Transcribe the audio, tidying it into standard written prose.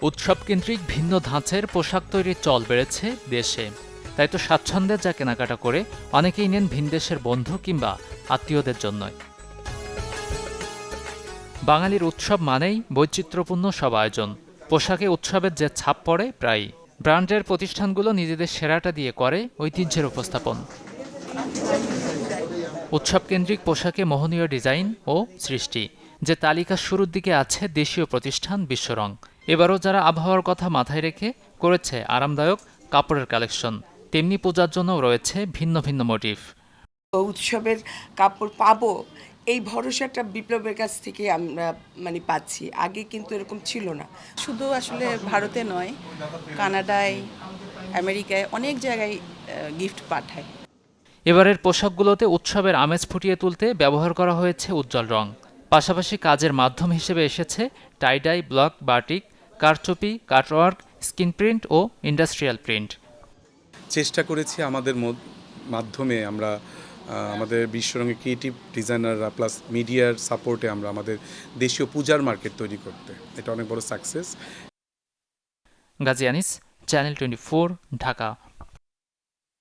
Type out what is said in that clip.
উৎসবকেন্দ্রিক ভিন্ন ধাঁচের পোশাক তৈরির চল বেড়েছে দেশে। তাই তো স্বাচ্ছন্দ্যে যা কেনাকাটা করে অনেকেই নেন ভিনদেশের বন্ধু কিংবা আত্মীয়দের জন্যই। বাঙালির উৎসব মানেই বৈচিত্র্যপূর্ণ সব আয়োজন। পোশাকে উৎসবের যে ছাপ পড়ে প্রায়ই। ব্র্যান্ডের প্রতিষ্ঠানগুলো নিজেদের সেরাটা দিয়ে করে ঐতিহ্যের উপস্থাপন। উৎসবকেন্দ্রিক পোশাকে মোহনীয় ডিজাইন ও সৃষ্টি, যে তালিকার শুরুর দিকে আছে দেশীয় প্রতিষ্ঠান বিশ্বরং। এবারও যারা আবহাওয়ার কথা মাথায় রেখে করেছে আরামদায়ক কাপড়ের কালেকশন, তেমনি পূজার জন্যও রয়েছে ভিন্ন ভিন্ন মোটিফ। উৎসবের কাপড় পাবো এই ভরসাটা বিপ্লবের কাছ থেকে আমরা পাচ্ছি। আগে কিন্তু এরকম ছিল না। শুধু আসলে ভারতে নয়, কানাডায়, আমেরিকায় অনেক জায়গায় গিফট পাঠায়। এবারের পোশাকগুলোতে উৎসবের আমেজ ফুটিয়ে তুলতে ব্যবহার করা হয়েছে উজ্জ্বল রং। পাশাপাশি কাজের মাধ্যম হিসেবে এসেছে টাইডাই, ব্লক, বাটিক, কারচুপি, কাটওয়ার্ক, স্ক্রিন প্রিন্ট ও ইন্ডাস্ট্রিয়াল প্রিন্ট। চেষ্টা করেছি আমাদের মাধ্যমে আমরা আমাদের বিশ্বরঙের ক্রিয়েটিভ ডিজাইনাররা প্লাস মিডিয়ার সাপোর্টে আমরা আমাদের দেশীয় পূজার মার্কেট তৈরি করতে। এটা অনেক বড় সাকসেস। গাজী আনিস, চ্যানেল 24, ঢাকা।